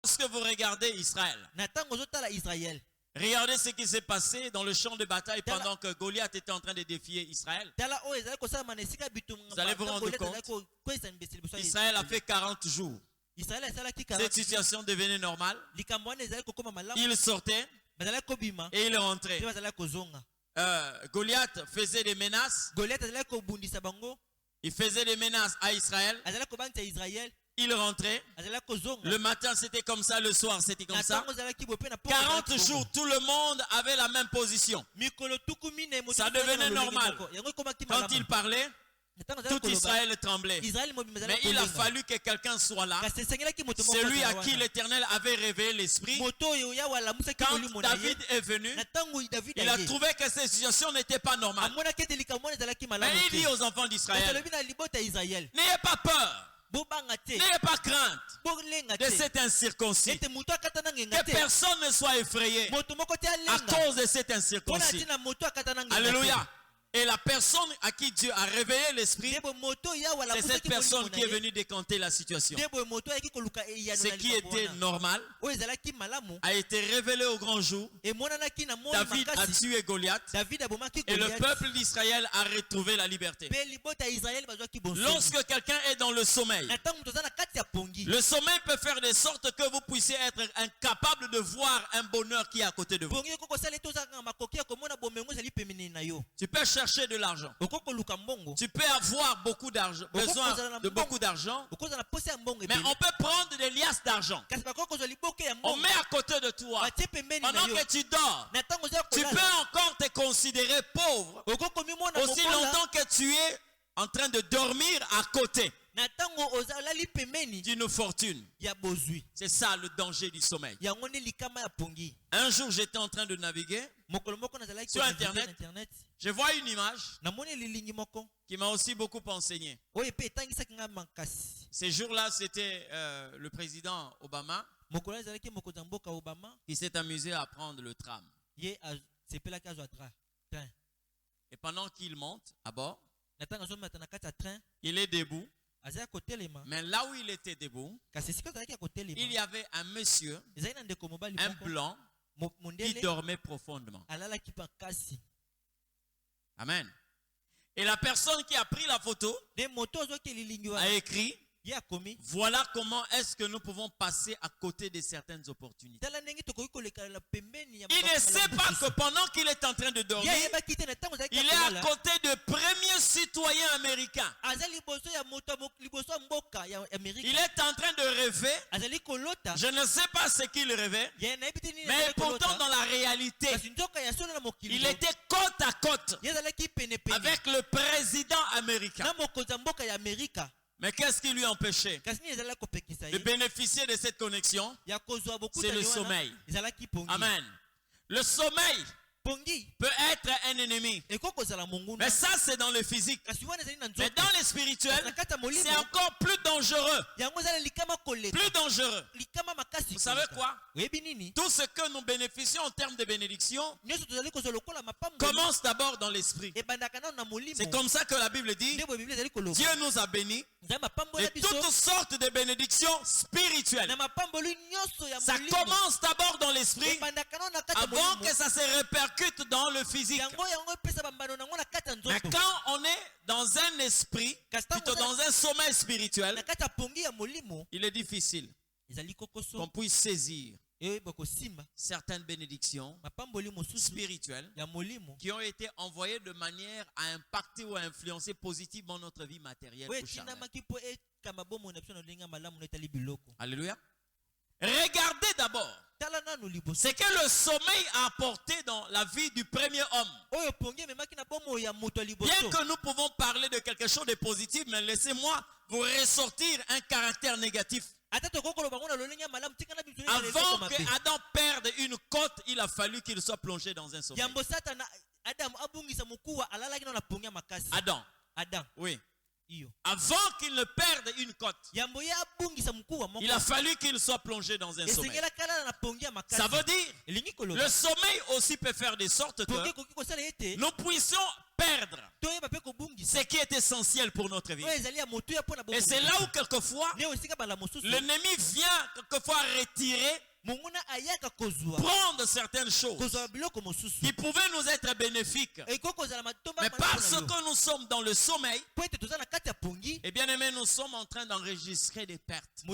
Lorsque vous regardez Israël, regardez ce qui s'est passé dans le champ de bataille pendant que Goliath était en train de défier Israël. Vous allez vous rendre compte, Israël a fait 40 jours. Cette situation devenait normale. Il sortait et il rentrait. Goliath faisait des menaces. Il faisait des menaces à Israël. Il rentrait. Le matin c'était comme ça, le soir c'était comme ça. 40 jours, tout le monde avait la même position. Ça devenait normal. Quand il parlait, tout Israël tremblait. Mais il a fallu que quelqu'un soit là. Celui à qui l'Éternel avait révélé l'esprit. Quand David est venu, il a trouvé que cette situation n'était pas normale. Mais il dit aux enfants d'Israël, n'ayez pas peur. N'ayez pas crainte de cet incirconcis. Que personne ne soit effrayé à cause de cet incirconcis. Alléluia. Et la personne à qui Dieu a révélé l'esprit, c'est cette personne qui est venue décanter la situation. Ce qui était normal a été révélé au grand jour. David a tué Goliath et le peuple d'Israël a retrouvé la liberté. Lorsque quelqu'un est dans le sommeil, le sommeil peut faire de sorte que vous puissiez être incapable de voir un bonheur qui est à côté de vous. Tu peux chercher de l'argent. Tu peux avoir beaucoup d'argent, besoin de beaucoup d'argent. Mais on peut prendre des liasses d'argent. On met à côté de toi. Pendant que tu dors, tu peux encore te considérer pauvre aussi longtemps que tu es en train de dormir à côté d'une fortune. C'est ça le danger du sommeil. Un jour, j'étais en train de naviguer sur Internet. Je vois une image qui m'a aussi beaucoup enseigné. Ces jours-là, c'était le président Obama qui s'est amusé à prendre le tram. Et pendant qu'il monte à bord, il est debout. Mais là où il était debout, il y avait un monsieur, un blanc, qui dormait profondément. Amen. Et la personne qui a pris la photo a écrit: voilà comment est-ce que nous pouvons passer à côté de certaines opportunités. Il ne sait pas que pendant qu'il est en train de dormir, il est à côté de premiers citoyens américains. Il est en train de rêver. Je ne sais pas ce qu'il rêvait, mais pourtant dans la réalité, il était côte à côte avec le président américain. Mais qu'est-ce qui lui empêchait de bénéficier de cette connexion? C'est le sommeil. Amen. Le sommeil peut être un ennemi. Mais ça, c'est dans le physique. Mais dans le spirituel, c'est encore plus dangereux. Plus dangereux. Vous savez quoi? Tout ce que nous bénéficions en termes de bénédiction commence d'abord dans l'esprit. C'est comme ça que la Bible dit: Dieu nous a bénis de toutes sortes de bénédictions spirituelles. Ça commence d'abord dans l'esprit avant que ça se répercute dans le physique. Mais quand on est dans un esprit, plutôt dans un sommeil spirituel, il est difficile qu'on puisse saisir certaines bénédictions spirituelles qui ont été envoyées de manière à impacter ou à influencer positivement notre vie matérielle ou charnelle. Alléluia. Regardez d'abord ce que le sommeil a apporté dans la vie du premier homme. Bien que nous pouvons parler de quelque chose de positif, mais laissez-moi vous ressortir un caractère négatif. Avant que Adam perde une côte, il a fallu qu'il soit plongé dans un sommeil. Adam. Oui. Avant qu'il ne perde une côte, il a fallu qu'il soit plongé dans un sommeil. Ça veut dire, le sommeil aussi peut faire de sorte que nous puissions perdre ce qui est essentiel pour notre vie. Et c'est là où quelquefois l'ennemi vient quelquefois retirer, prendre certaines choses qui pouvaient nous être bénéfiques. Mais parce que nous sommes dans le sommeil, et bien aimé, nous sommes en train d'enregistrer des pertes. Et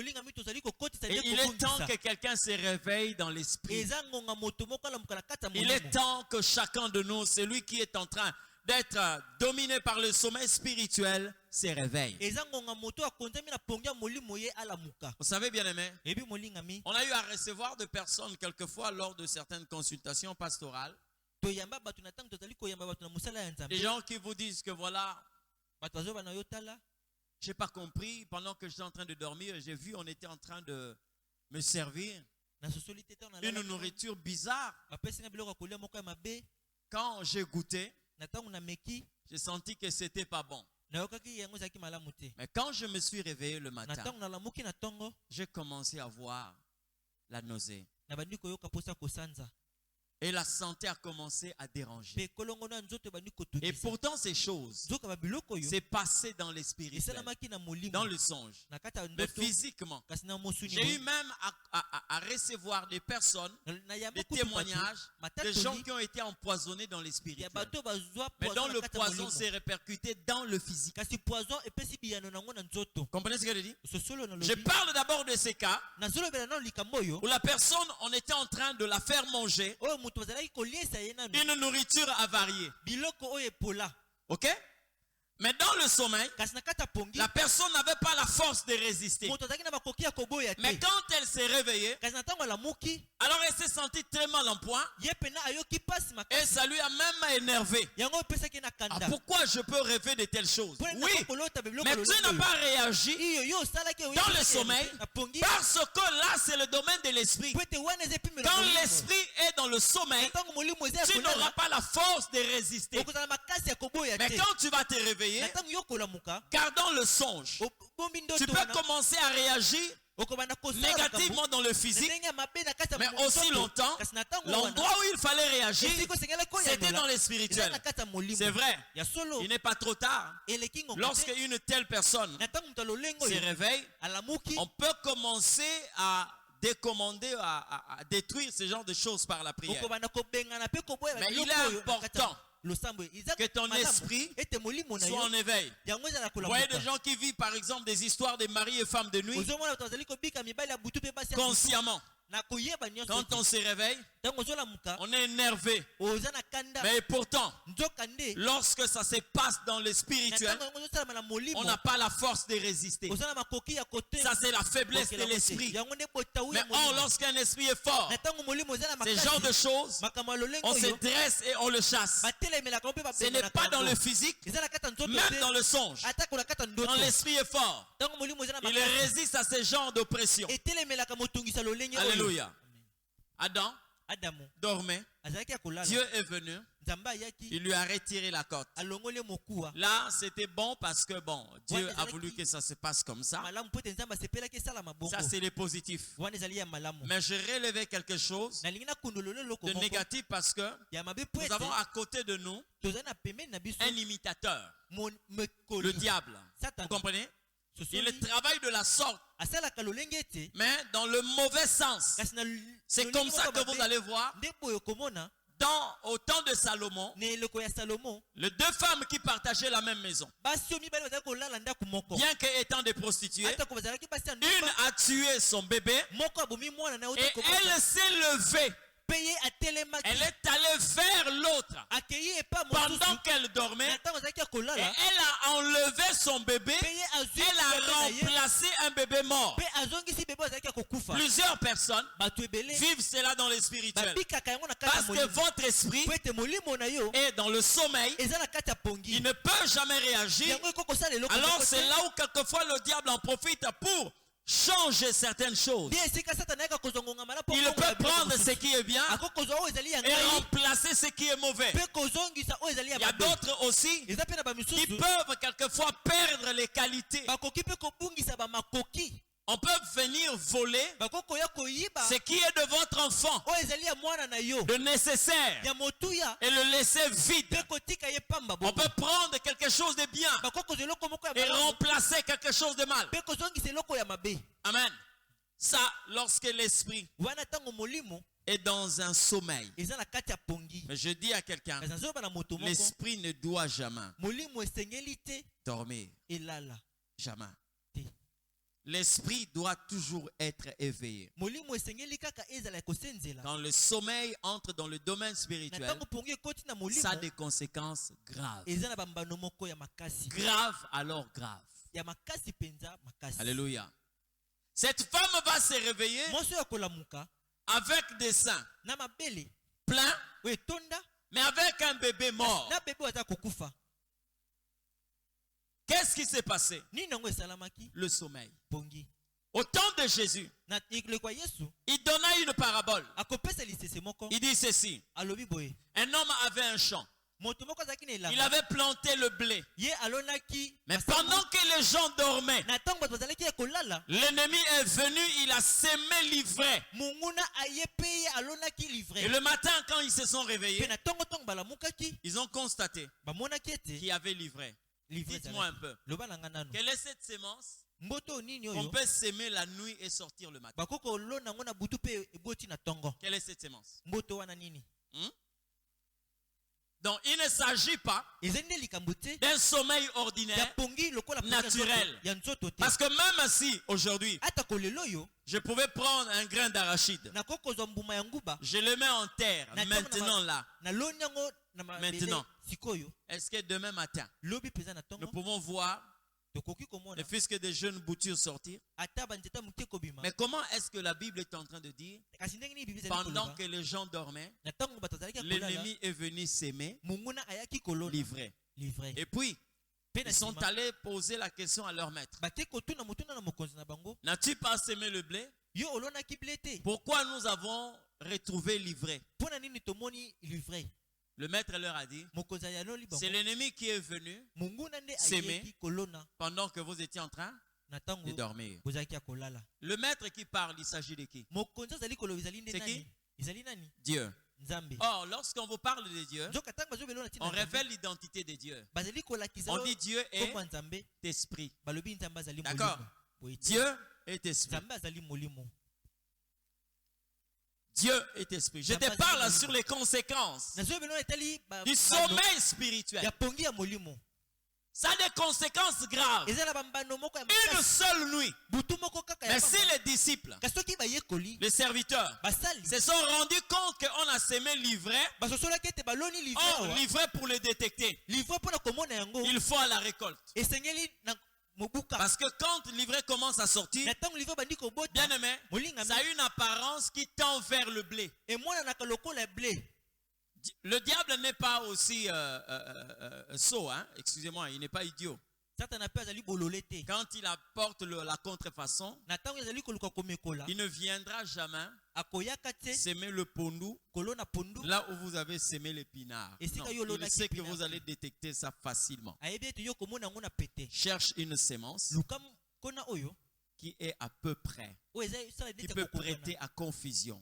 il est temps que quelqu'un se réveille dans l'esprit. Il est temps que chacun de nous, celui qui est en train d'être dominé par le sommeil spirituel, se réveille. Vous savez, bien aimé, on a eu à recevoir des personnes quelquefois lors de certaines consultations pastorales. Des gens qui vous disent que voilà, j'ai pas compris, pendant que j'étais en train de dormir, j'ai vu, on était en train de me servir une nourriture bizarre. Quand j'ai goûté, j'ai senti que c'était pas bon. Mais quand je me suis réveillé le matin, j'ai commencé à voir la nausée. Et la santé a commencé à déranger. Et pourtant ces choses, c'est passé dans l'esprit, dans le songe. Mais physiquement, j'ai eu même à recevoir des personnes, des témoignages, des gens qui ont été empoisonnés dans l'esprit. Mais dont le poison s'est répercuté dans le physique. Comprenez ce que je dis? Je parle d'abord de ces cas où la personne, on était en train de la faire manger une nourriture avariée. Ok? Mais dans le sommeil, la personne n'avait pas la force de résister. Mais quand elle s'est réveillée, alors elle s'est sentie très mal en point. Et ça lui a même énervé. Ah, pourquoi je peux rêver de telles choses? Oui, mais tu n'as pas réagi dans le sommeil, parce que là c'est le domaine de l'esprit. Quand l'esprit est dans le sommeil, tu n'auras pas la force de résister. Mais quand tu vas te réveiller, gardant le songe, tu peux commencer à réagir négativement dans le physique, mais aussi longtemps, l'endroit où il fallait réagir, c'était dans le spirituel. C'est vrai, il n'est pas trop tard. Lorsque une telle personne se réveille, on peut commencer à décommander, à détruire ce genre de choses par la prière. Mais il est important que ton esprit soit en éveil. Vous voyez des gens qui vivent par exemple des histoires de maris et femmes de nuit consciemment. Quand on se réveille, on est énervé. Mais pourtant, lorsque ça se passe dans le spirituel, on n'a pas la force de résister. Ça, c'est la faiblesse de l'esprit. Mais lorsqu'un esprit est fort, ce genre de choses, on se dresse et on le chasse. Ce n'est pas dans le physique, même dans le songe. Quand l'esprit est fort, il résiste à ce genre d'oppression. Alléluia. Adam dormait. Dieu est venu. Il lui a retiré la côte. Là, c'était bon parce que Dieu a voulu que ça se passe comme ça. Ça, c'est le positif. Mais je relevais quelque chose de négatif parce que nous avons à côté de nous un imitateur, le diable. Vous comprenez? Il travaille de la sorte, mais dans le mauvais sens. C'est comme ça que vous allez voir au temps de Salomon, les deux femmes qui partageaient la même maison, bien qu'étant des prostituées, une a tué son bébé et elle s'est levée. Elle est allée vers l'autre pendant qu'elle dormait et elle a enlevé son bébé. Elle a remplacé un bébé mort. Plusieurs personnes vivent cela dans le spirituel parce que votre esprit est dans le sommeil. Il ne peut jamais réagir. Alors c'est là où quelquefois le diable en profite pour changer certaines choses. Il peut prendre ce qui est bien et remplacer ce qui est mauvais. Il y a d'autres aussi qui peuvent quelquefois perdre les qualités On peut venir voler ce qui est de votre enfant, le nécessaire, et le laisser vide. On peut prendre quelque chose de bien et remplacer quelque chose de mal. Amen. Ça, lorsque l'esprit est dans un sommeil. Mais je dis à quelqu'un, l'esprit ne doit jamais dormir. Jamais. L'esprit doit toujours être éveillé. Quand le sommeil entre dans le domaine spirituel, ça a des conséquences graves. Grave, alors grave. Alléluia. Cette femme va se réveiller avec des seins pleins, mais avec un bébé mort. Qu'est-ce qui s'est passé? Le sommeil. Au temps de Jésus, il donna une parabole. Il dit ceci. Un homme avait un champ. Il avait planté le blé. Mais pendant que les gens dormaient, l'ennemi est venu, il a semé l'ivraie. Et le matin, quand ils se sont réveillés, ils ont constaté qu'il y avait l'ivraie. Dites-moi un peu. Quelle est cette sémence qu'on peut s'aimer la nuit et sortir le matin? Quelle est cette sémence? Donc il ne s'agit pas d'un sommeil ordinaire, naturel. Parce que même si aujourd'hui je pouvais prendre un grain d'arachide, je le mets en terre maintenant là. Maintenant, est-ce que demain matin nous pouvons voir le fisc des jeunes boutures sortir? Mais comment est-ce que la Bible est en train de dire, pendant que les gens dormaient, l'ennemi est venu s'aimer, livrer. Et puis ils sont allés poser la question à leur maître. N'as-tu pas sémé le blé? Pourquoi nous avons retrouvé l'ivraie? Le maître leur a dit, c'est l'ennemi qui est venu s'aimer pendant que vous étiez en train de dormir. Le maître qui parle, il s'agit de qui? C'est qui? Dieu. Or, lorsqu'on vous parle de Dieu, on révèle l'identité de Dieu. On dit Dieu est esprit. D'accord? Dieu est esprit. Dieu est esprit. Je te parle sur les conséquences du sommeil spirituel. Ça a des conséquences graves. Une seule nuit. Mais si les disciples, les serviteurs, se sont rendus compte qu'on a semé l'ivraie, or l'ivraie pour le détecter, il faut à la récolte. Parce que quand l'ivraie commence à sortir, bien aimé, ça a une apparence qui tend vers le blé. Le diable n'est pas aussi sot, hein? Excusez-moi, il n'est pas idiot. Quand il apporte la contrefaçon, il ne viendra jamais s'aimer le pondou là où vous avez semé l'épinard. Non, il sait que vous allez détecter ça facilement. Cherche une sémence qui est à peu près, qui peut prêter à confusion,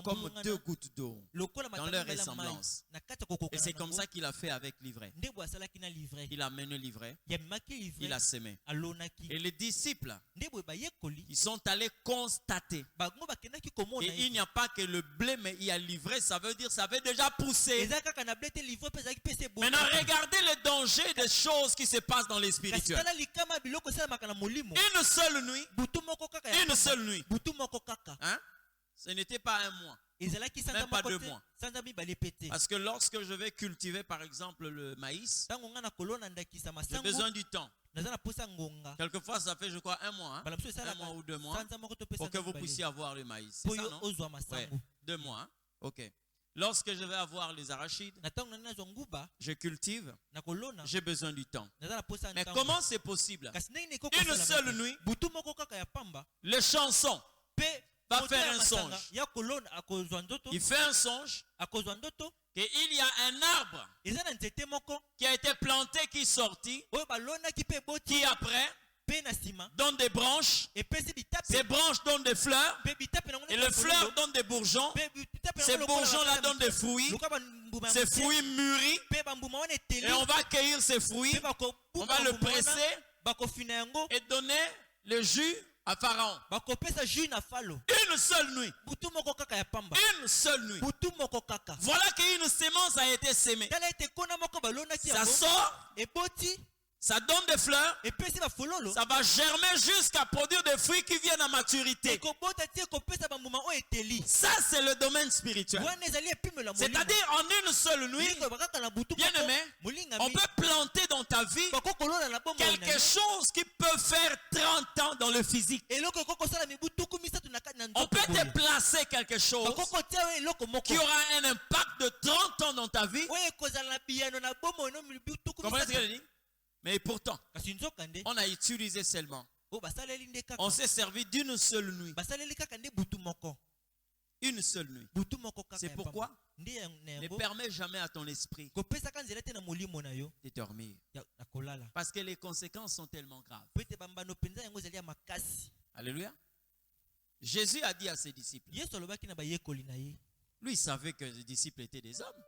comme deux gouttes d'eau dans leur ressemblance. Et c'est comme ça qu'il a fait avec l'ivraie. Il a mené l'ivraie, il a semé. Et les disciples, ils sont allés constater. Et il n'y a pas que le blé, mais il y a l'ivraie, ça veut dire ça avait déjà poussé. Maintenant, regardez le danger des choses qui se passent dans les spirituels. Une seule nuit. Une seule nuit. Hein? Ce n'était pas un mois. Même pas 2 mois. Parce que lorsque je vais cultiver par exemple le maïs, j'ai besoin du temps. Quelquefois ça fait je crois 1 mois, hein? 1 mois ou 2 mois pour que vous puissiez avoir le maïs. C'est ça, non? Ouais. 2 mois, hein? Ok. Lorsque je vais avoir les arachides, je cultive, j'ai besoin du temps. Mais comment c'est possible? Une seule nuit, le chanson va faire un songe. Il fait un songe qu'il y a un arbre qui a été planté, qui est sorti, qui après donnent des branches. Ces branches donnent des fleurs. Et les fleurs donnent des bourgeons. Ces bourgeons-là donnent des fruits. Ces fruits mûris. Et on va cueillir ces fruits. On va le presser. Et donner le jus à Pharaon. Une seule nuit. Une seule nuit. Voilà qu'une sémence a été sémée. Ça sort. Ça donne des fleurs. Ça va germer jusqu'à produire des fruits qui viennent à maturité. Ça, c'est le domaine spirituel. C'est-à-dire, en une seule nuit, bien aimé, on peut planter dans ta vie quelque chose qui peut faire 30 ans dans le physique. On peut te placer quelque chose qui aura un impact de 30 ans dans ta vie. Comprenez ce que je dis? Mais pourtant, on a utilisé seulement. On s'est servi d'une seule nuit. Une seule nuit. C'est pourquoi ne permets jamais à ton esprit de dormir. Parce que les conséquences sont tellement graves. Alléluia. Jésus a dit à ses disciples. Lui, il savait que les disciples étaient des hommes.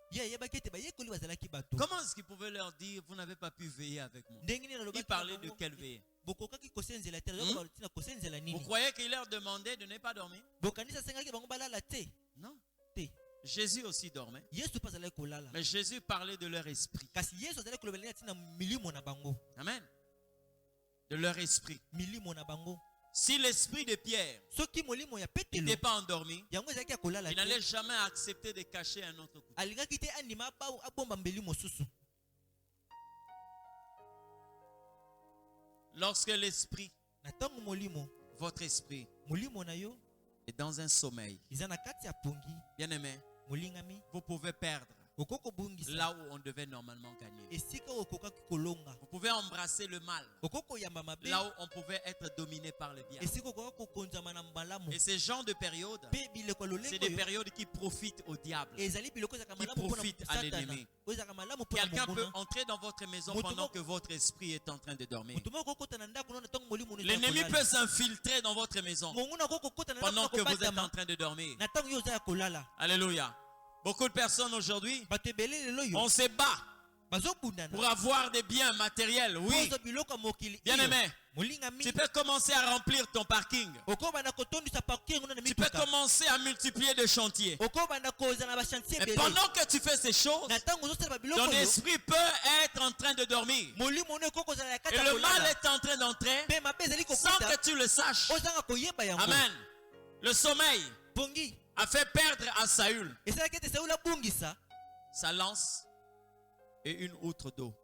Comment est-ce qu'il pouvait leur dire, vous n'avez pas pu veiller avec moi? Il parlait de quelle veille? Vous croyez qu'il leur demandait de ne pas dormir? Non. Jésus aussi dormait. Mais Jésus parlait de leur esprit. Amen. De leur esprit. Si l'esprit de Pierre n'était pas endormi, il n'allait jamais accepter de cacher un autre couteau. Lorsque l'esprit, votre esprit, est dans un sommeil, bien aimé, vous pouvez perdre là où on devait normalement gagner. Vous pouvez embrasser le mal là où on pouvait être dominé par le bien. Et ces genres de périodes, c'est des périodes qui profitent au diable, qui profitent à l'ennemi. Quelqu'un peut entrer dans votre maison pendant que votre esprit est en train de dormir. L'ennemi peut s'infiltrer dans votre maison pendant que vous êtes en train de dormir. Alléluia. Beaucoup de personnes aujourd'hui, on se bat pour avoir des biens matériels. Oui. Bien aimé, tu peux commencer à remplir ton parking. Tu peux commencer à multiplier des chantiers. Mais pendant que tu fais ces choses, ton esprit peut être en train de dormir. Et le mal est en train d'entrer sans que tu le saches. Amen. Le sommeil a fait perdre à Saül sa lance et une outre d'eau.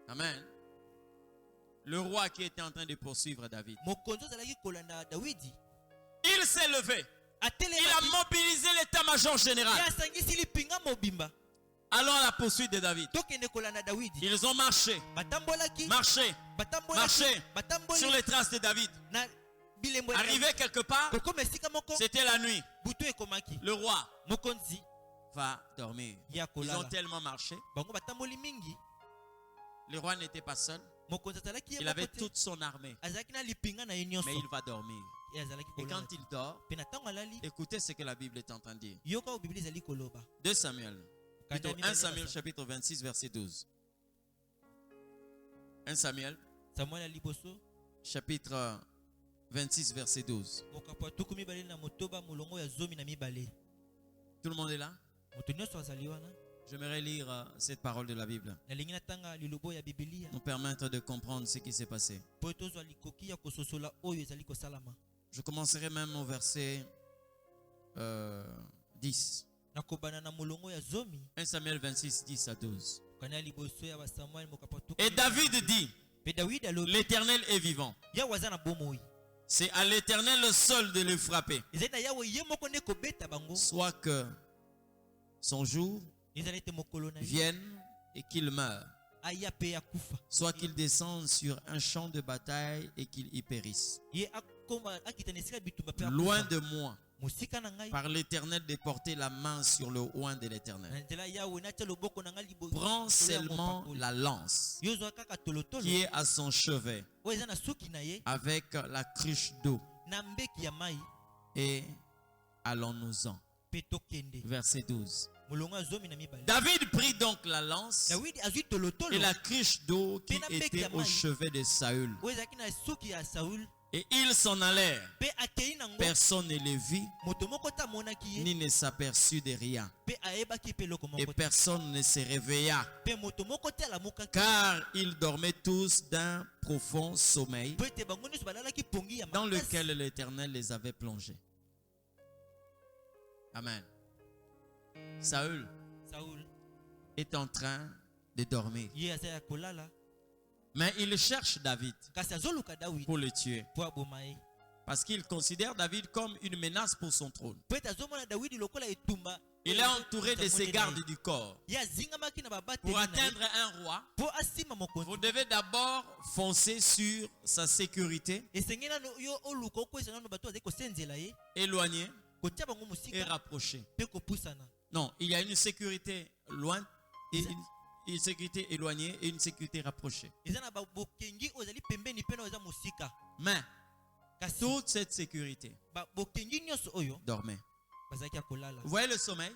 Amen. Le roi qui était en train de poursuivre David, il s'est levé. Il a mobilisé l'état-major général. Allons à la poursuite de David. Ils ont marché sur les traces de David. Arrivé quelque part, c'était la nuit. Le roi va dormir. Ils ont tellement marché. Le roi n'était pas seul. Il avait toute son armée. Mais il va dormir. Et quand il dort, écoutez ce que la Bible est en train de dire. 2 Samuel. Plutôt 1 Samuel chapitre 26 verset 12. 1 Samuel chapitre 26 verset 12. Tout le monde est là? J'aimerais lire cette parole de la Bible, nous permettre de comprendre ce qui s'est passé. Je commencerai même au verset 10. 1 Samuel 26, 10 à 12. Et David dit, l'Éternel est vivant. C'est à l'Éternel le seul de le frapper. Soit que son jour vienne et qu'il meure, soit qu'il descende sur un champ de bataille et qu'il y périsse. Loin de moi par l'Éternel de porter la main sur le oint de l'Éternel. Prends seulement la lance qui est à son chevet avec la cruche d'eau et allons-nous-en. Verset 12. David prit donc la lance et la cruche d'eau qui était au chevet de Saül. Et ils s'en allèrent. Personne ne les vit, ni ne s'aperçut de rien. Et personne ne se réveilla, car ils dormaient tous d'un profond sommeil dans lequel l'Éternel les avait plongés. Amen. Saül est en train de dormir. Mais il cherche David pour le tuer. Parce qu'il considère David comme une menace pour son trône. Il est entouré de ses gardes du corps. Pour atteindre un roi, vous devez d'abord foncer sur sa sécurité, éloigner et rapprocher. Non, il y a une sécurité loin et une sécurité éloignée et une sécurité rapprochée. Mais toute cette sécurité dormait. Vous voyez le sommeil?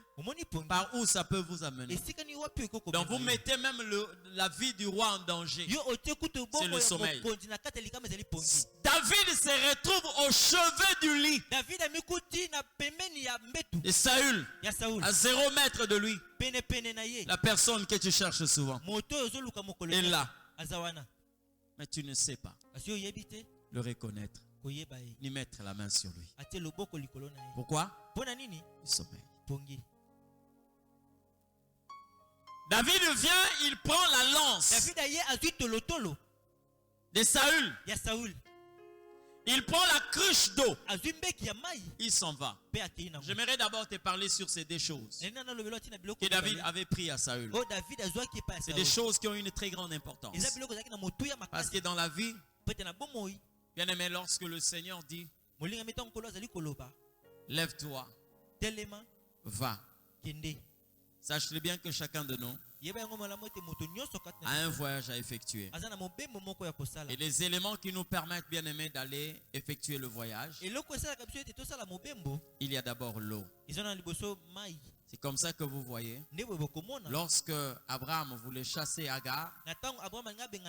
Par où ça peut vous amener? Donc vous mettez même la vie du roi en danger. C'est le sommeil. David se retrouve au chevet du lit de Saül, à 0 mètre de lui. La personne que tu cherches souvent est là. Mais tu ne sais pas le reconnaître ni mettre la main sur lui. Pourquoi? Le sommeil. David vient, il prend la lance de Saül. Il prend la cruche d'eau. Il s'en va. J'aimerais d'abord te parler sur ces deux choses que David avait pris à Saül. C'est des choses qui ont une très grande importance. Parce que dans la vie, bien aimé, lorsque le Seigneur dit lève-toi, va. Sache-le bien que chacun de nous a un voyage à effectuer. Et les éléments qui nous permettent, bien aimé, d'aller effectuer le voyage, il y a d'abord l'eau. C'est comme ça que vous voyez, lorsque Abraham voulait chasser Agar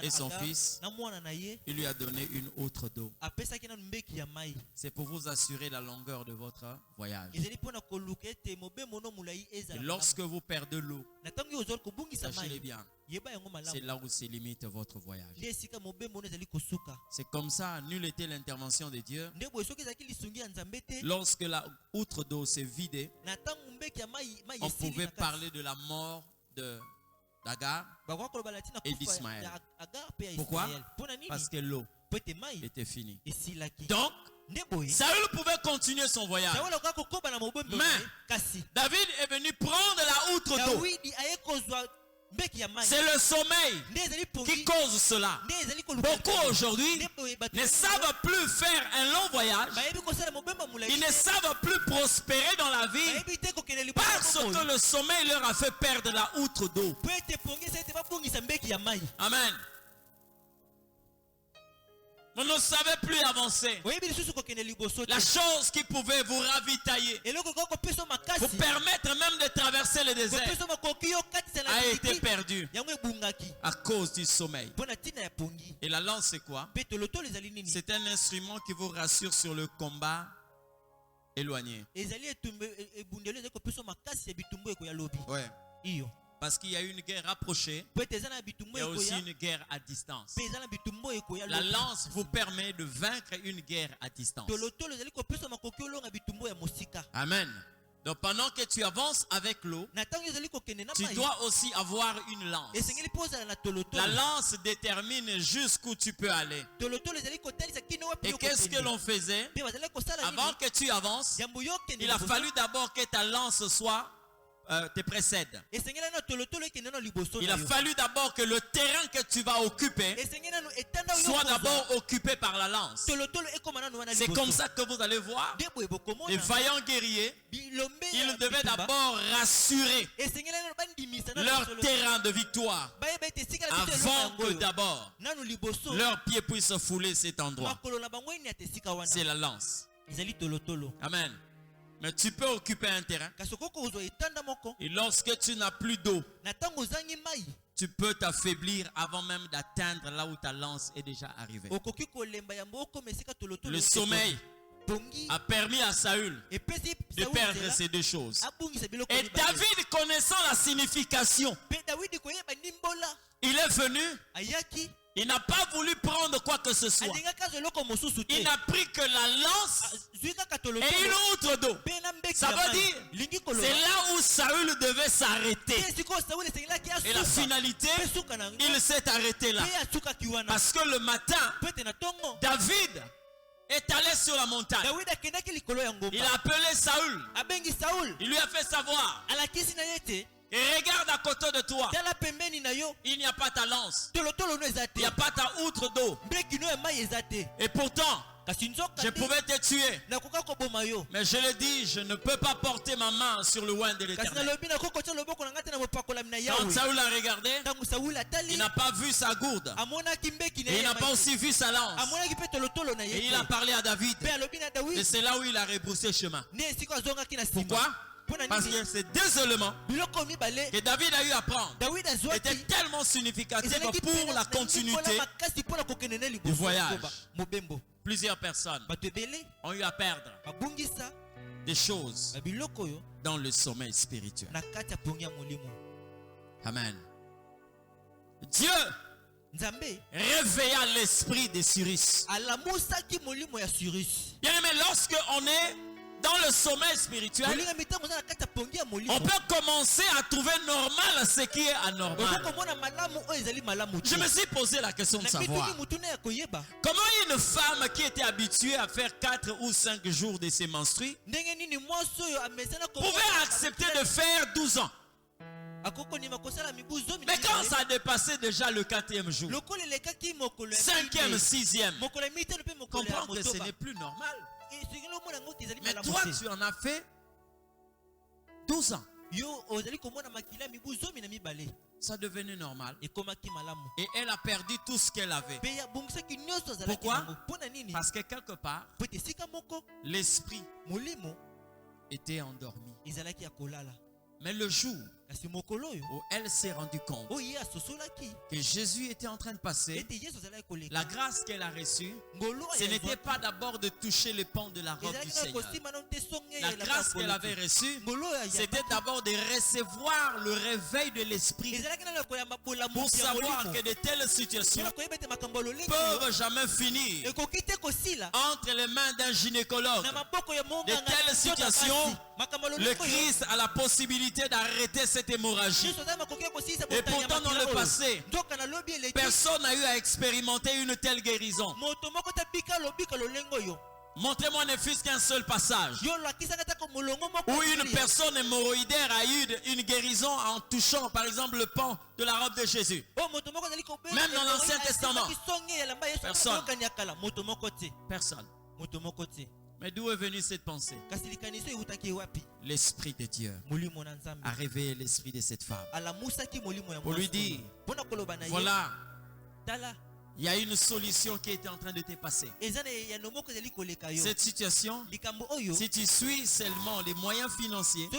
et son fils, il lui a donné une autre d'eau. C'est pour vous assurer la longueur de votre voyage. Et lorsque vous perdez l'eau, sachez-le bien, c'est là où se limite votre voyage. C'est comme ça, nulle était l'intervention de Dieu. Lorsque la outre d'eau s'est vidée, on pouvait parler de la mort d'Agar et d'Ismaël. Pourquoi? Parce que l'eau était finie. Donc, Saül pouvait continuer son voyage. Mais David est venu prendre la outre d'eau. C'est le sommeil qui cause cela. Beaucoup aujourd'hui ne savent plus faire un long voyage. Ils ne savent plus prospérer dans la vie parce que le sommeil leur a fait perdre la outre d'eau. Amen. Vous ne savez plus avancer. La chose qui pouvait vous ravitailler, vous permettre même de traverser le désert, a été perdue à cause du sommeil. Et la lance, c'est quoi? C'est un instrument qui vous rassure sur le combat éloigné. Ouais. Parce qu'il y a une guerre rapprochée, il y a aussi une guerre à distance. La lance vous permet de vaincre une guerre à distance. Amen. Donc pendant que tu avances avec l'eau, tu dois aussi avoir une lance. La lance détermine jusqu'où tu peux aller. Et qu'est-ce que l'on faisait? Avant que tu avances, il a fallu d'abord que ta lance soit te précède. Il a fallu d'abord que le terrain que tu vas occuper soit d'abord occupé par la lance. C'est comme ça que vous allez voir les vaillants guerriers. Ils devaient d'abord rassurer leur terrain de victoire avant que d'abord leurs pieds puissent fouler cet endroit. C'est la lance. Amen. Mais tu peux occuper un terrain. Et lorsque tu n'as plus d'eau, tu peux t'affaiblir avant même d'atteindre là où ta lance est déjà arrivée. Le sommeil a permis à Saül de perdre ces deux choses. Et David, connaissant la signification, il est venu. Il n'a pas voulu prendre quoi que ce soit. Il n'a pris que la lance et une outre d'eau. Ça veut dire, c'est là où Saül devait s'arrêter. Et la finalité, il s'est arrêté là. Parce que le matin, David est allé sur la montagne. Il a appelé Saül. Il lui a fait savoir. Et regarde à côté de toi. Il n'y a pas ta lance. Il n'y a pas ta outre d'eau. Et pourtant, je pouvais te tuer. Mais je le dis, je ne peux pas porter ma main sur le oint de l'Éternel. Quand Saül a regardé, il n'a pas vu sa gourde. Et il n'a pas aussi vu sa lance. Et il a parlé à David. Et c'est là où il a rebroussé chemin. Pourquoi? Parce que ces deux éléments que David a eu à prendre étaient tellement significatifs pour la continuité du voyage. Plusieurs personnes ont eu à perdre des choses dans le sommeil spirituel. Amen. Dieu réveilla l'esprit de Cyrus. Bien aimé, lorsque on est dans le sommeil spirituel, on peut commencer à trouver normal ce qui est anormal. Je me suis posé la question de savoir comment une femme qui était habituée à faire 4 ou 5 jours de ses menstrues pouvait accepter de faire 12 ans. Mais quand ça a dépassé déjà le 4e jour, 5e, 6e, comprendre que ce n'est plus normal. Mais toi, tu en as fait 12 ans. Ça devenait normal. Et elle a perdu tout ce qu'elle avait. Pourquoi? Parce que quelque part, l'esprit était endormi. Mais le jour où elle s'est rendue compte que Jésus était en train de passer, la grâce qu'elle a reçue, ce n'était pas d'abord de toucher le pan de la robe du Seigneur. La grâce qu'elle avait reçue, c'était d'abord de recevoir le réveil de l'esprit pour savoir que de telles situations ne peuvent jamais finir entre les mains d'un gynécologue. De telles situations, le Christ a la possibilité d'arrêter cette hémorragie. Et pourtant dans le passé, personne n'a eu à expérimenter une telle guérison. Montrez-moi ne fût-ce qu'un seul passage où une personne hémorroïdaire a eu une guérison en touchant par exemple le pan de la robe de Jésus. Même dans l'Ancien Testament, personne. Personne. Mais d'où est venue cette pensée? L'Esprit de Dieu a réveillé l'esprit de cette femme pour lui dire, voilà, il y a une solution qui est en train de te passer. Cette situation, si tu suis seulement les moyens financiers,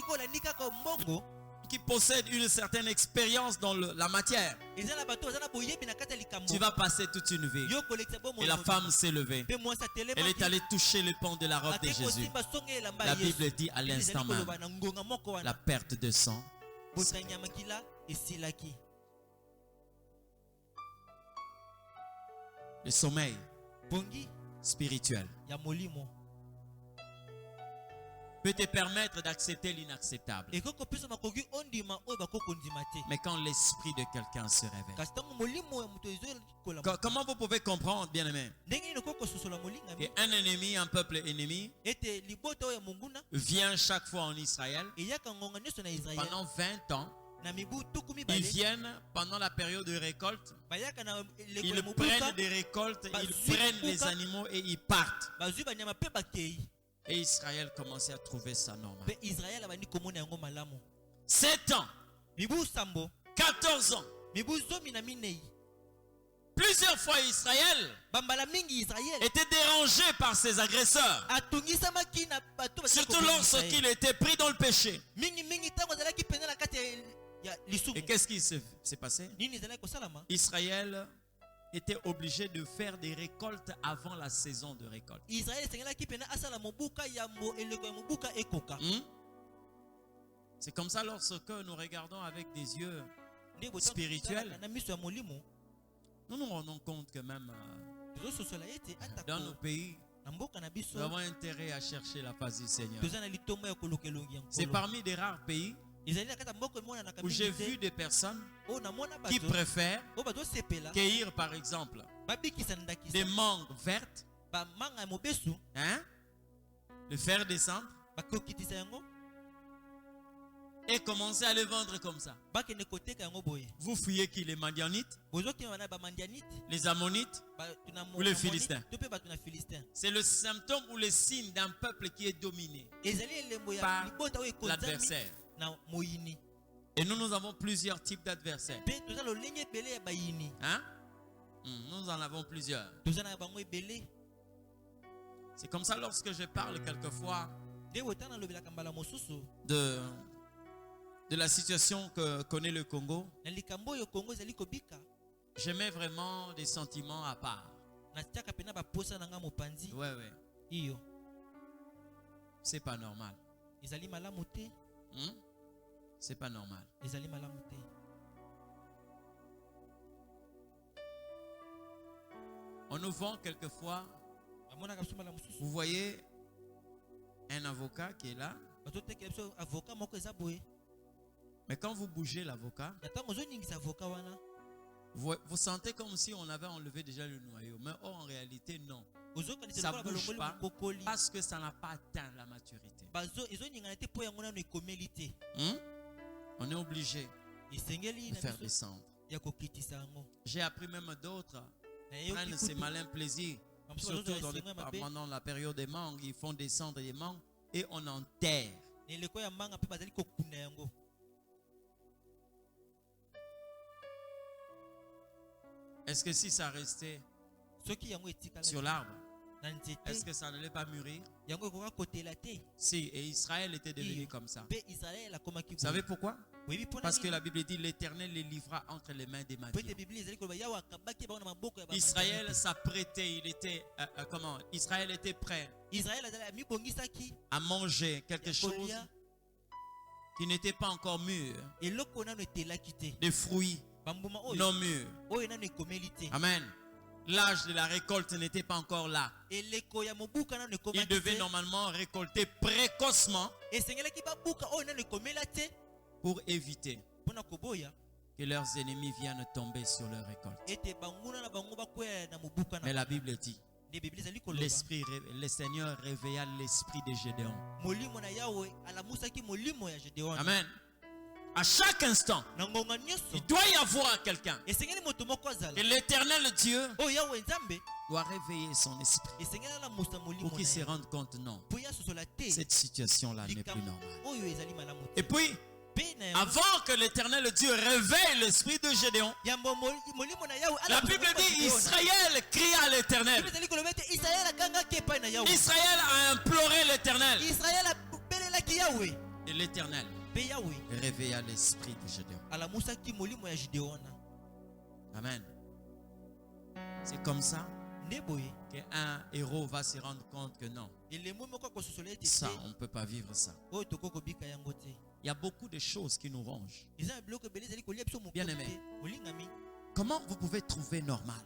qui possèdent une certaine expérience dans la matière, tu vas passer toute une vie. Et la femme s'est levée. Elle est allée toucher le pan de la robe de Jésus. La Bible dit à l'instant même, la perte de sang. Le sommeil spirituel peut te permettre d'accepter l'inacceptable. Mais quand l'esprit de quelqu'un se révèle. Comment vous pouvez comprendre, bien-aimé, qu'un ennemi, un peuple ennemi, vient chaque fois en Israël pendant 20 ans. Ils viennent pendant la période de récolte. Ils prennent des récoltes, ils prennent les animaux et ils partent. Et Israël commençait à trouver ça normal. 7 ans, 14 ans. Plusieurs fois Israël était dérangé par ses agresseurs. Surtout lorsqu'il était pris dans le péché. Et qu'est-ce qui s'est passé? Israël était obligé de faire des récoltes avant la saison de récolte. C'est comme ça lorsque nous regardons avec des yeux spirituels, nous nous rendons compte que même dans nos pays, nous avons intérêt à chercher la face du Seigneur. C'est parmi des rares pays où j'ai vu des personnes qui préfèrent cueillir par exemple des mangues vertes, le faire descendre et commencer à les vendre comme ça. Vous fouillez qui? Les Madianites, les Ammonites ou les Philistins? C'est le symptôme ou le signe d'un peuple qui est dominé par l'adversaire. Et nous avons plusieurs types d'adversaires. Nous en avons plusieurs. C'est comme ça lorsque je parle quelquefois de la situation que connaît le Congo. J'aimais vraiment des sentiments à part. Ouais. C'est pas normal. C'est pas normal. On nous vend quelquefois. Vous voyez un avocat qui est là. Mais quand vous bougez l'avocat, vous sentez comme si on avait enlevé déjà le noyau. Mais en réalité, non. Ça ne bouge pas parce que ça n'a pas atteint la maturité. On est obligé de faire descendre. J'ai appris même d'autres prennent ces malins plaisirs. Surtout pendant la période des mangues, ils font descendre les mangues et on enterre. Est-ce que si ça restait sur l'arbre, est-ce que ça n'allait pas mûrir? Si, et Israël était devenu comme ça. Vous savez pourquoi? Parce que la Bible dit l'Éternel les livra entre les mains des Madians. Israël s'apprêtait, il était Israël était prêt à manger quelque chose qui n'était pas encore mûr, des fruits non mûrs. Amen. L'âge de la récolte n'était pas encore là. Il devait normalement récolter précocement pour éviter que leurs ennemis viennent tomber sur leur récolte. Mais la Bible dit, le Seigneur réveilla l'esprit de Gédéon. Amen. À chaque instant, il doit y avoir quelqu'un. Et l'Éternel Dieu doit réveiller son esprit pour qu'il se rende compte, non, cette situation-là n'est plus normale. Et puis, avant que l'Éternel Dieu réveille l'esprit de Gédéon, la Bible dit Israël cria à l'Éternel. Israël a imploré l'Éternel. Et l'Éternel réveilla l'esprit de Gédéon. Amen. C'est comme ça qu'un héros va se rendre compte que non, ça, on ne peut pas vivre ça. Il y a beaucoup de choses qui nous rongent. Bien-aimé, comment vous pouvez trouver normal?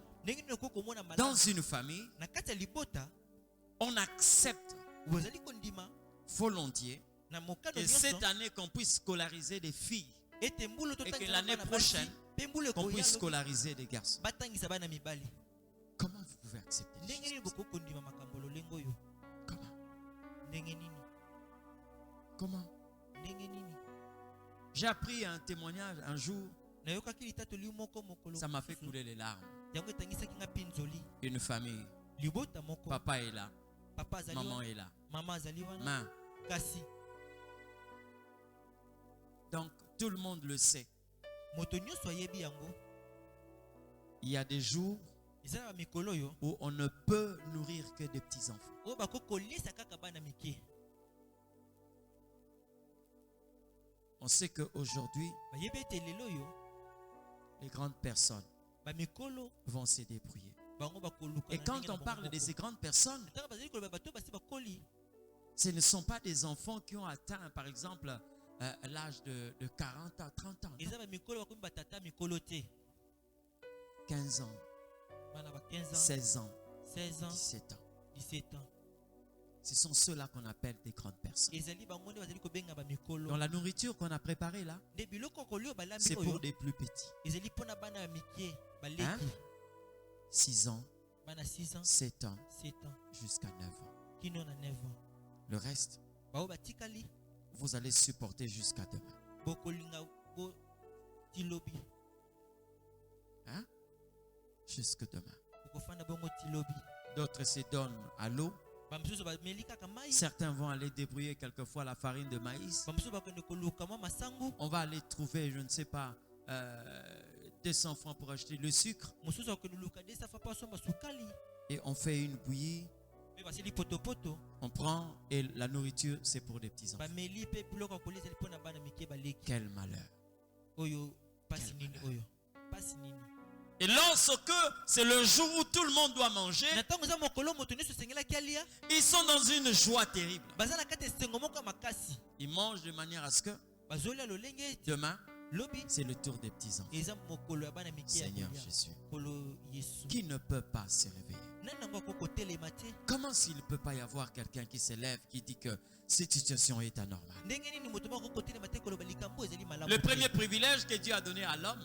Dans une famille, on accepte volontiers que cette année qu'on puisse scolariser des filles et que l'année prochaine qu'on puisse scolariser des garçons. Comment vous pouvez accepter les choses? Comment? J'ai appris un témoignage un jour. Ça m'a fait couler les larmes. Une famille. Papa est là. Maman est là. Maman. Donc tout le monde le sait. Il y a des jours où on ne peut nourrir que des petits enfants. On sait qu'aujourd'hui, les grandes personnes vont se débrouiller. Et quand on parle de ces grandes personnes, ce ne sont pas des enfants qui ont atteint, par exemple, l'âge de 40 à 30 ans. 15 ans, 16 ans, 17 ans. Ce sont ceux-là qu'on appelle des grandes personnes. Dans la nourriture qu'on a préparée là, c'est pour des plus petits. 6 ans, 7 ans, jusqu'à 9 ans. Le reste, vous allez supporter jusqu'à demain. Hein? Jusque demain. D'autres se donnent à l'eau. Certains vont aller débrouiller quelquefois la farine de maïs. On va aller trouver, je ne sais pas, 200 francs pour acheter le sucre. Et on fait une bouillie. On prend et la nourriture c'est pour des petits enfants. Quel malheur. Quel malheur. Et lorsque c'est le jour où tout le monde doit manger, ils sont dans une joie terrible. Ils mangent de manière à ce que demain, c'est le tour des petits enfants. Seigneur Jésus, qui ne peut pas se réveiller? Comment s'il ne peut pas y avoir quelqu'un qui s'élève, qui dit que cette situation est anormale? Le premier privilège que Dieu a donné à l'homme,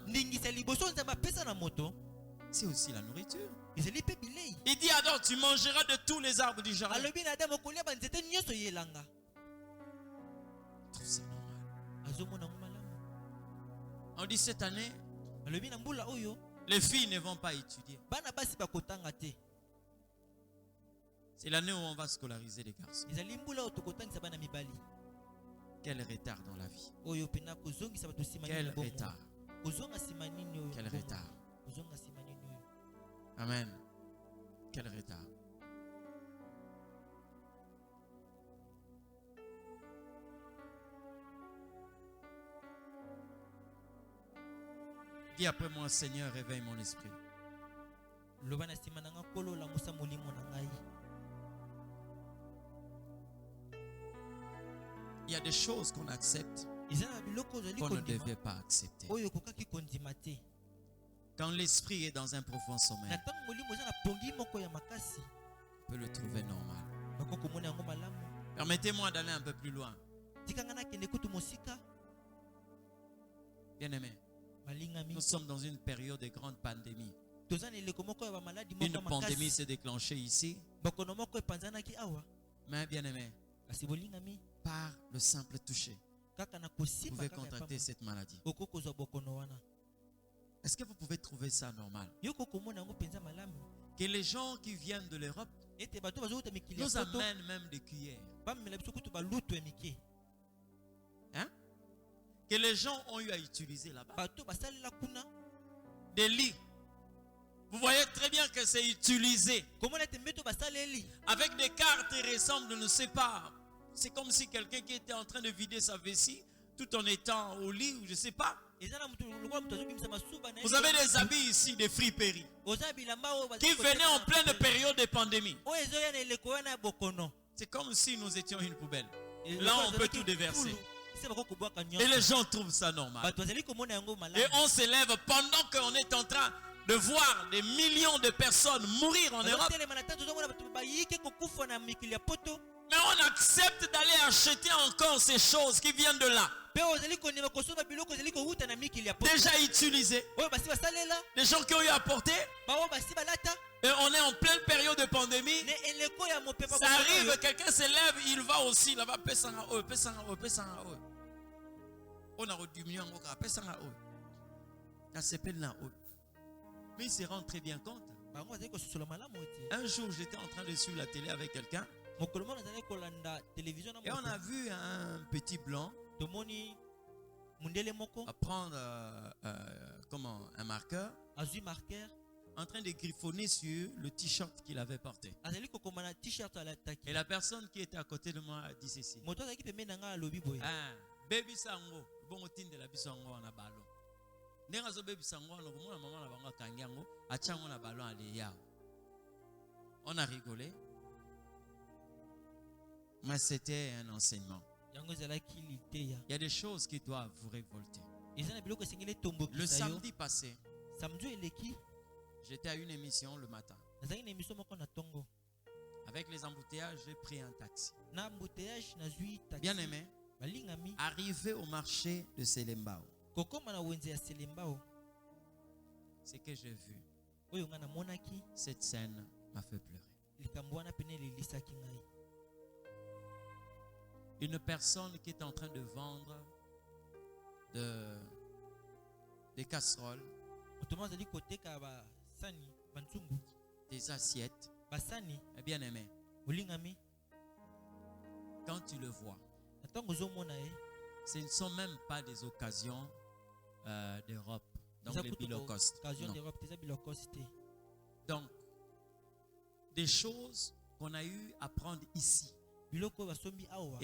c'est aussi la nourriture. Il dit alors tu mangeras de tous les arbres du jardin. C'est normal. On dit cette année, les filles ne vont pas étudier. C'est l'année où on va scolariser les garçons. Quel retard dans la vie. Quel retard. Quel retard. Amen. Quel retard. Dis après moi, Seigneur, réveille mon esprit. Il y a des choses qu'on accepte qu'on ne devait pas accepter. Quand l'esprit est dans un profond sommeil, on peut le trouver normal. Permettez-moi d'aller un peu plus loin. Bien-aimés, nous sommes dans une période de grande pandémie. Une pandémie s'est déclenchée ici. Mais bien-aimés, par le simple toucher, vous pouvez contracter cette maladie. Est-ce que vous pouvez trouver ça normal? Que les gens qui viennent de l'Europe nous amènent même des cuillères. Hein? Que les gens ont eu à utiliser là-bas. Des lits. Vous voyez très bien que c'est utilisé. Avec des cartes et ressemble, je ne sais pas. C'est comme si quelqu'un qui était en train de vider sa vessie tout en étant au lit ou je ne sais pas. Vous avez des habits ici, des friperies, qui venaient en pleine période de pandémie. C'est comme si nous étions une poubelle. Là, on peut tout déverser. Et les gens trouvent ça normal. Et on s'élève pendant qu'on est en train de voir des millions de personnes mourir en Europe. Mais on accepte d'aller acheter encore ces choses qui viennent de là. Déjà utilisées. Des gens qui ont eu apporté. Et on est en pleine période de pandémie. Ça arrive, quelqu'un se lève, il va aussi là-bas. On a rediminué encore. Mais il se rend très bien compte. Un jour, j'étais en train de suivre la télé avec quelqu'un. Et on a vu un petit blanc prendre un marqueur en train de griffonner sur le t-shirt qu'il avait porté. Et la personne qui était à côté de moi a dit ceci. Baby sango, bon de la bisango en a ballon. Nengazo baby sango, on a maman la banga kanyango, a chango na ballon à l'eya. On a rigolé. Mais c'était un enseignement. Il y a des choses qui doivent vous révolter. Le samedi passé, j'étais à une émission le matin. Avec les embouteillages, j'ai pris un taxi. Bien aimé, arrivé au marché de Selembao, ce que j'ai vu, cette scène m'a fait pleurer. Une personne qui est en train de vendre des casseroles, des assiettes. Bien aimé, quand tu le vois, ce ne sont même pas des occasions d'Europe, donc les bilocostes. Donc, des choses qu'on a eu à prendre ici. Et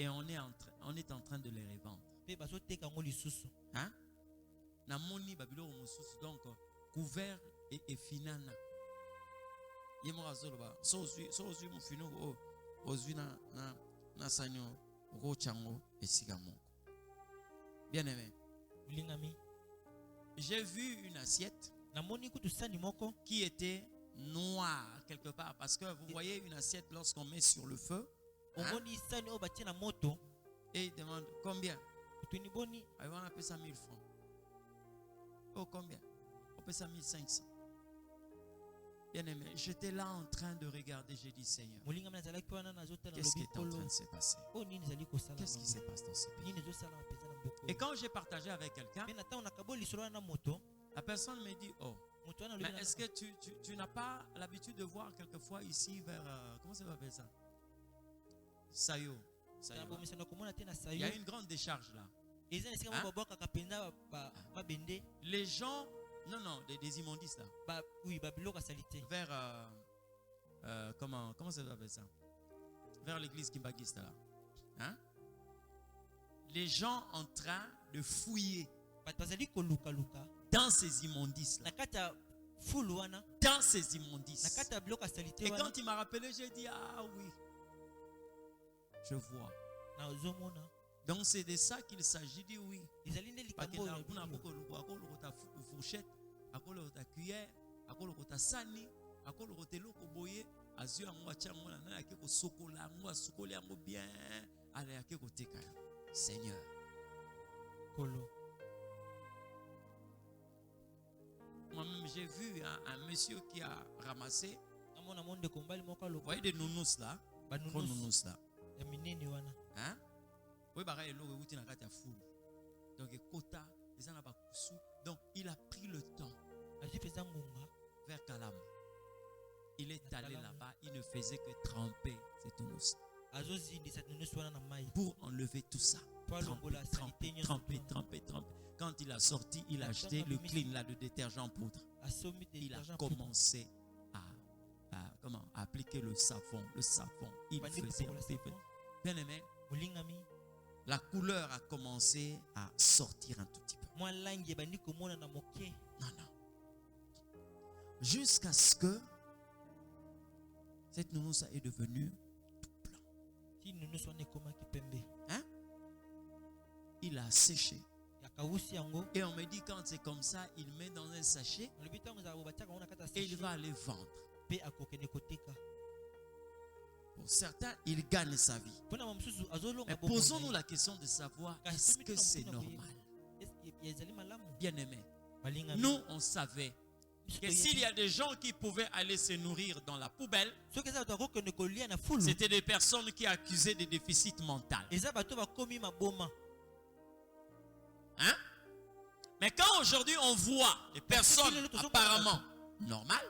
on est en train de les revendre. Hein? Donc, couvert et finana. Bien aimé, j'ai vu une assiette qui était noire quelque part, parce que vous voyez une assiette lorsqu'on met sur le feu, hein? Et il demande combien? On appelle ça 1000 francs. Oh, combien? On appelle ça 1500. Bien aimé, j'étais là en train de regarder, j'ai dit Seigneur, qu'est-ce qui est en train de se passer? Qu'est-ce qui se passe dans ce pays? Et quand j'ai partagé avec quelqu'un, la personne me dit, oh, mais est-ce que tu n'as pas l'habitude de voir quelquefois ici vers, comment ça s'appelle ça? Sayo. Il y a une grande décharge là. Hein? Les gens, non, des immondices là. Vers, comment ça s'appelle ça? Vers l'église kimbaguiste là. Hein? Les gens en train de fouiller dans ces immondices là. Dans ces immondices. Et quand il m'a rappelé, j'ai dit, ah oui, je vois. Donc c'est de ça qu'il s'agit, dit oui. Parce que fourchette, à quoi ta cuillère, à quoi ta sani, à quoi ta loko boye, à zio angwa chango na na keko sokola angwa sokoli ango bien, ale ya keko teka. Seigneur. Kolo. Moi-même j'ai vu un monsieur qui a ramassé. Vous voyez des nounous là? Gros nounous là. Hein? Oui, donc il a pris le temps vers Kalam. Il est allé là-bas, il ne faisait que tremper cette nounous pour enlever tout ça. Tremper. Quand il a sorti, il a acheté le clean là, de détergent en poudre. Il a commencé à appliquer le savon. Il faisait. Bien aimé, la couleur a commencé à sortir un tout petit peu. Non. Jusqu'à ce que cette nounous est devenue tout blanc. Hein? Il a séché. Et on me dit quand c'est comme ça, il met dans un sachet et il va aller vendre. Pour Pour certains, il gagne sa vie. Mais posons-nous la question de savoir, est-ce que c'est normal? Bien aimé, nous, on savait que s'il y a des gens qui pouvaient aller se nourrir dans la poubelle, c'était des personnes qui accusaient des déficits mentaux. Hein? Mais quand aujourd'hui on voit des personnes apparemment normales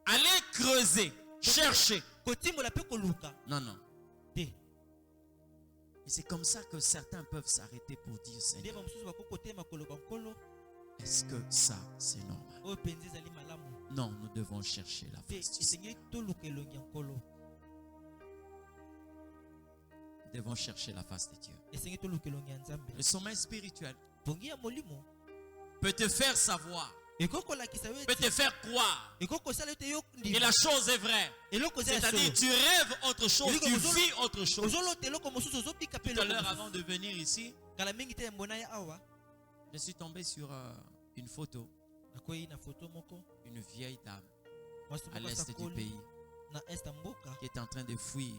aller creuser, chercher. Non, non. Et c'est comme ça que certains peuvent s'arrêter pour dire, Seigneur, est-ce que ça c'est normal? Non, nous devons chercher la face du Seigneur. Nous devons chercher la face de Dieu. Le sommeil spirituel peut te faire savoir, peut te faire croire que la chose est vraie. C'est-à-dire tu rêves autre chose, tu vis autre chose. Tout à l'heure, avant de venir ici, je suis tombé sur une photo. Une vieille dame à l'est du pays qui est en train de fuir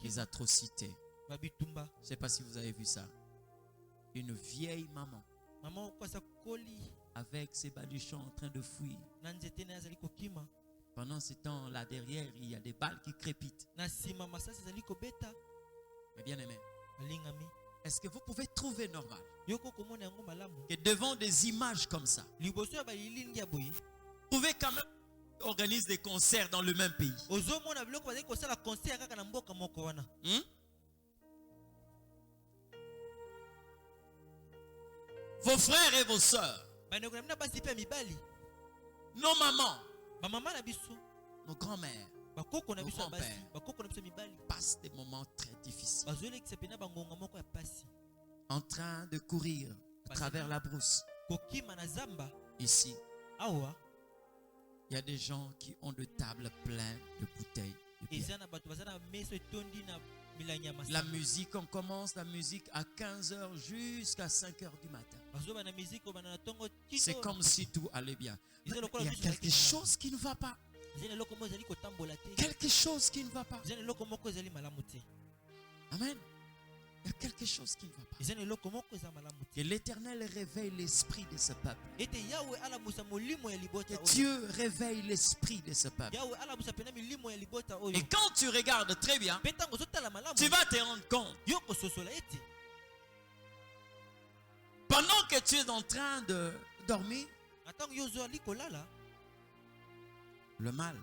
les atrocités. Je ne sais pas si vous avez vu ça. Une vieille maman avec ses baluchons en train de fuir. Pendant ce temps, là derrière, il y a des balles qui crépitent. Mais bien aimé, est-ce que vous pouvez trouver normal que devant des images comme ça, vous pouvez quand même organiser des concerts dans le même pays? Vos frères et vos sœurs, nos mamans, nos grands-mères, nos grands-pères passent des moments très difficiles en train de courir à travers la brousse. Ici, il y a des gens qui ont de tables pleines de bouteilles de bière. La musique, on commence la musique à 15h jusqu'à 5h du matin. C'est comme si tout allait bien. Il y a quelque chose qui ne va pas. Quelque chose qui ne va pas. Amen. Il y a quelque chose qui ne va pas. Que l'Éternel réveille l'esprit de ce peuple. Que Dieu réveille l'esprit de ce peuple. Et quand tu regardes très bien, tu vas te rendre compte. Pendant que tu es en train de dormir, le mal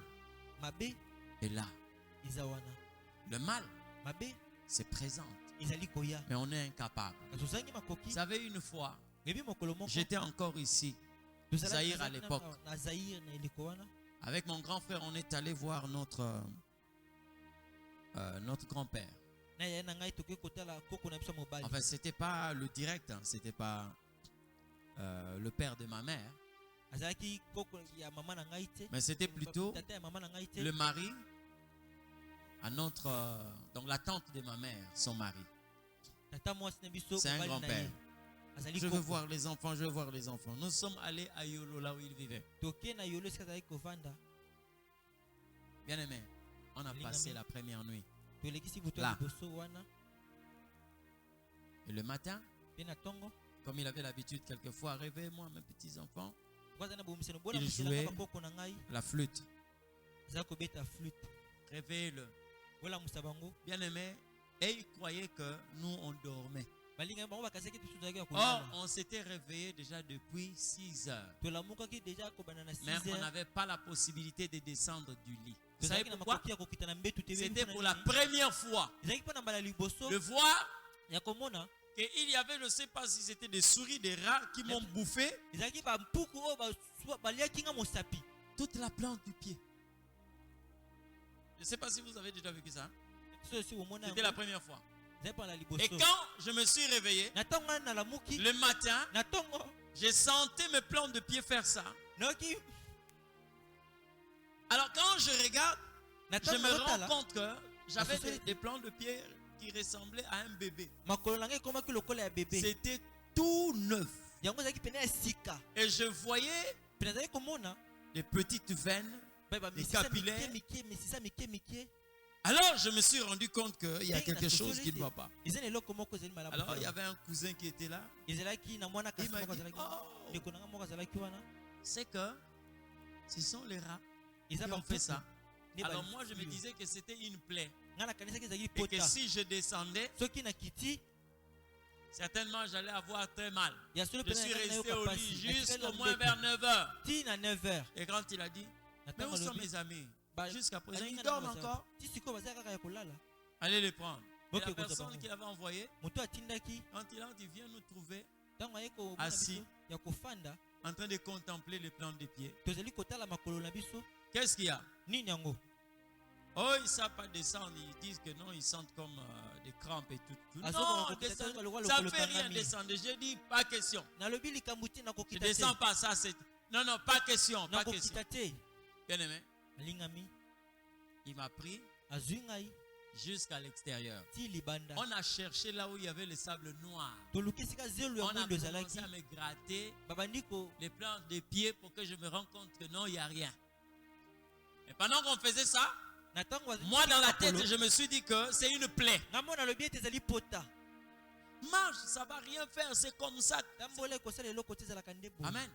est là. Le mal c'est présent. Mais on est incapable. Vous savez, une fois, j'étais encore ici, Zaïre à l'époque. Avec mon grand frère, on est allé voir notre grand-père. Enfin, c'était pas le direct, hein, c'était pas le père de ma mère. Mais c'était plutôt le mari à notre, donc la tante de ma mère, son mari. C'est un grand-père. Je veux voir les enfants, je veux voir les enfants. Nous sommes allés à Yolo, là où il vivait. Bien aimé, on a passé la première nuit là. Et le matin, comme il avait l'habitude quelquefois, réveillez-moi mes petits enfants. Il jouait la flûte. Réveillez-le. Bien aimé, et il croyait que nous on dormait. Or, on s'était réveillé déjà depuis 6 heures. Mais on n'avait pas la possibilité de descendre du lit. Vous savez pourquoi? C'était pour la première fois de voir qu'il y avait, je ne sais pas si c'était des souris, des rats qui m'ont bouffé toute la plante du pied. Je ne sais pas si vous avez déjà vécu ça. C'était la première fois. Et quand je me suis réveillé, le matin, j'ai senti mes plantes de pied faire ça. Alors quand je regarde, je me rends compte que j'avais des plantes de pied qui ressemblaient à un bébé. C'était tout neuf. Et je voyais des petites veines les capillaires. Alors je me suis rendu compte qu'il y a quelque chose qui ne va pas. Alors il y avait un cousin qui était là. Il m'a dit, c'est que ce sont les rats qui ont fait ça. Alors moi je me disais que c'était une plaie. Et que si je descendais, certainement j'allais avoir très mal. Je suis resté au lit jusqu'au moins vers 9h. Et quand il a dit, mais où sont mes amis? Jusqu'à présent, ils dorment encore. Allez les prendre. Et la personne qui l'avait envoyé, quand il entre, il vient nous trouver assis, en train de contempler les plantes des pieds. Qu'est-ce qu'il y a? Oh, ils ne savent pas descendre. Ils disent que non, ils sentent comme des crampes et tout. Non, ça ne fait rien descendre. Je dis, pas question. Je ne descends pas, ça c'est... Non, pas question, pas question. Bien aimé, il m'a pris jusqu'à l'extérieur. On a cherché là où il y avait le sable noir. On a commencé à me gratter les plantes des pieds pour que je me rende compte que non, il n'y a rien. Et pendant qu'on faisait ça, moi dans la tête, je me suis dit que c'est une plaie. Marche, ça ne va rien faire, c'est comme ça. Amen.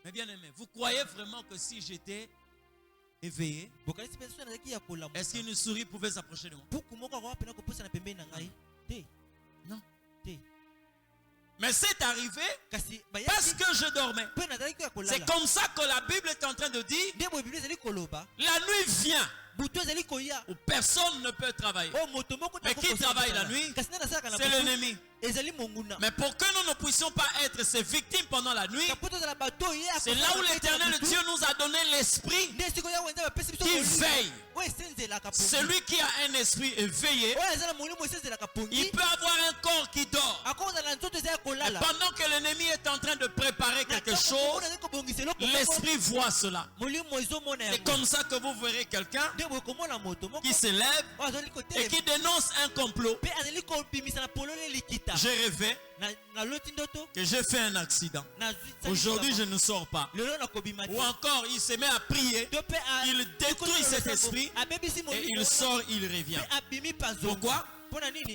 Mais bien aimé, vous croyez vraiment que si j'étais éveillé, est-ce qu'une souris pouvait s'approcher de moi? Non. Mais c'est arrivé parce que je dormais. C'est comme ça que la Bible est en train de dire, la nuit vient où personne ne peut travailler. Mais qui travaille la nuit? C'est l'ennemi. Mais pour que nous ne puissions pas être ses victimes pendant la nuit, c'est là où l'Éternel Dieu nous a donné l'esprit qui veille. Celui qui a un esprit éveillé, il peut avoir un corps qui dort. Et pendant que l'ennemi est en train de préparer quelque chose, l'esprit voit cela. C'est comme ça que vous verrez quelqu'un qui se lève et qui dénonce un complot. J'ai rêvé que j'ai fait un accident. Aujourd'hui, je ne sors pas. Ou encore, il se met à prier. Il détruit cet esprit et il sort, il revient. Pourquoi?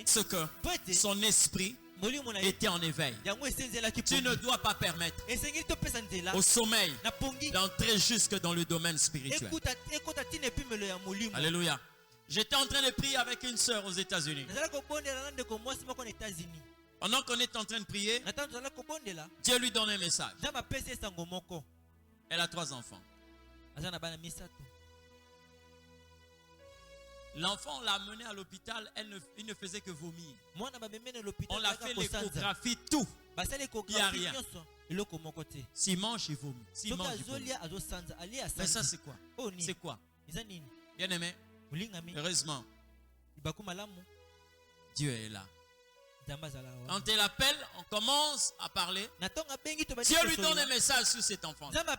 Ce que son esprit était en éveil. Tu ne dois pas permettre au sommeil d'entrer jusque dans le domaine spirituel. Alléluia. J'étais en train de prier avec une sœur aux États-Unis. Pendant qu'on est en train de prier, Dieu lui donne un message. Elle a 3 enfants. L'enfant, on l'a amené à l'hôpital, il ne faisait que vomir. On l'a fait l'échographie, tout. Il n'y a rien. S'il mange, il vomit. S'il mange, il vomit. Mais ça, c'est quoi? C'est quoi? Bien aimé, heureusement, Dieu est là. Quand elle appelle, on commence à parler. Dieu lui donne un message sur cet enfant. Ah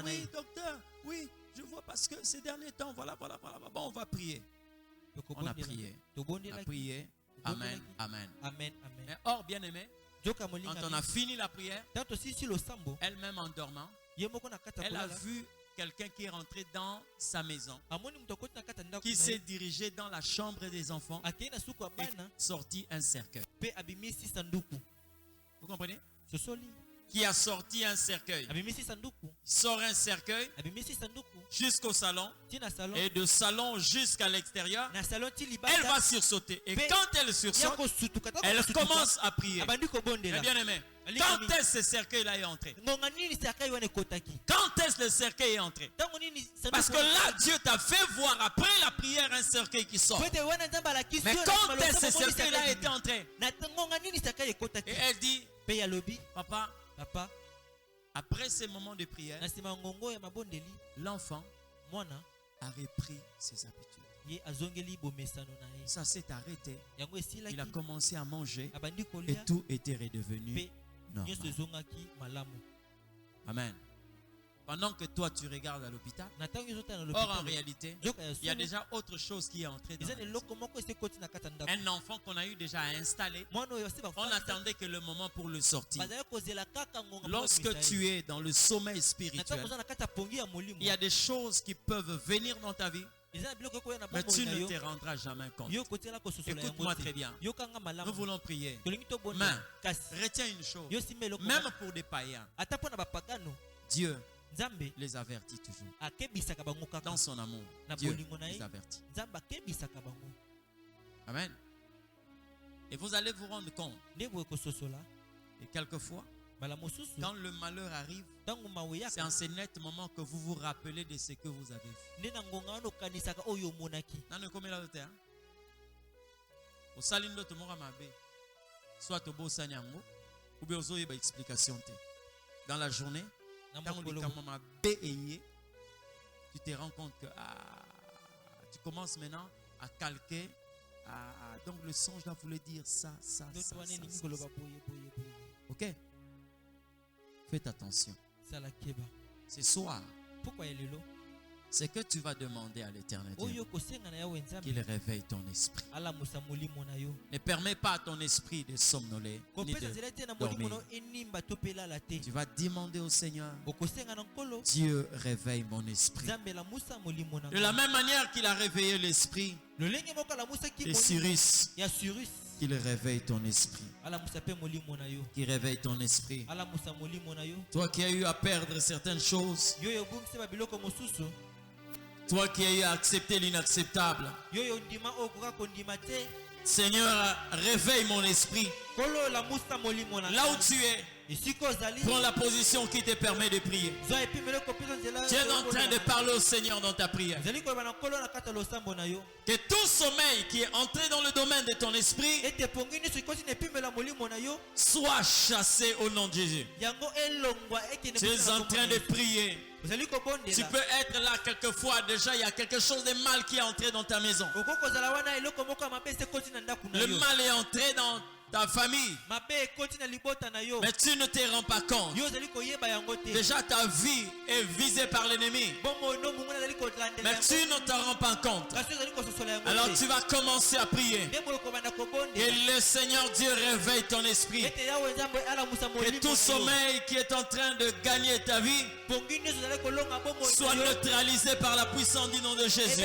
oui, docteur, oui, je vois parce que ces derniers temps, voilà. Bon, on va prier. On a prié. Amen, amen. Mais or, bien aimé, quand on a fini la prière, elle-même en dormant, elle a vu quelqu'un qui est rentré dans sa maison, qui s'est dirigé dans la chambre des enfants et sorti un cercueil. Vous comprenez? Qui a sorti un cercueil. Sort un cercueil jusqu'au salon et de salon jusqu'à l'extérieur. Elle va sursauter. Et quand elle sursaute, elle commence à prier. Mais bien aimé, quand est-ce que ce cercueil-là est entré? Quand est-ce que le cercueil est entré? Parce que là, Dieu t'a fait voir après la prière un cercueil qui sort. Mais quand est-ce que ce cercueil-là est entré? Et elle dit, papa, après ces moments de prière, l'enfant a repris ses habitudes. Ça s'est arrêté. Il a commencé à manger et tout était redevenu normal. Amen. Pendant que toi tu regardes à l'hôpital, or en réalité, il y a déjà autre chose qui est entrée dans la maison. Un enfant qu'on a eu déjà installé. On attendait que le moment pour le sortir. Lorsque tu es dans le sommeil spirituel, il y a des choses qui peuvent venir dans ta vie, mais tu ne te rendras jamais compte. Écoute-moi très bien. Nous voulons prier. Mais retiens une chose. Même pour des païens, Dieu les avertit toujours. Dans son amour, Dieu les avertit. Amen. Et vous allez vous rendre compte. Et quelquefois, quand le malheur arrive, c'est en ce net moment que vous vous rappelez de ce que vous avez vu. Soit au beau sanyango, ou bien aux autres explications. Dans la journée, tu te rends compte que tu commences maintenant à calquer. Donc le songe là voulait dire ça. Ok? Faites attention. Ce soir, c'est que tu vas demander à l'Éternel qu'il réveille ton esprit. Ne permets pas à ton esprit de somnoler ni de dormir. Tu vas demander au Seigneur, Dieu réveille mon esprit. De la même manière qu'il a réveillé l'esprit de Cyrus, qu'il réveille ton esprit. Qu'il réveille ton esprit. Toi qui as eu à perdre certaines choses, toi qui as eu à accepter l'inacceptable, Seigneur, réveille mon esprit. Là où tu es, prends la position qui te permet de prier. Tu es en train de parler au Seigneur dans ta prière. Que tout sommeil qui est entré dans le domaine de ton esprit soit chassé au nom de Jésus. Tu es en train de prier. Tu peux être là quelquefois, déjà il y a quelque chose de mal qui est entré dans ta maison. Le mal est entré dans ta famille, mais tu ne te rends pas compte. Déjà ta vie est visée par l'ennemi, mais tu ne t'en rends pas compte. Alors tu vas commencer à prier. Et le Seigneur Dieu réveille ton esprit. Et tout sommeil qui est en train de gagner ta vie soit neutralisé par la puissance du nom de Jésus.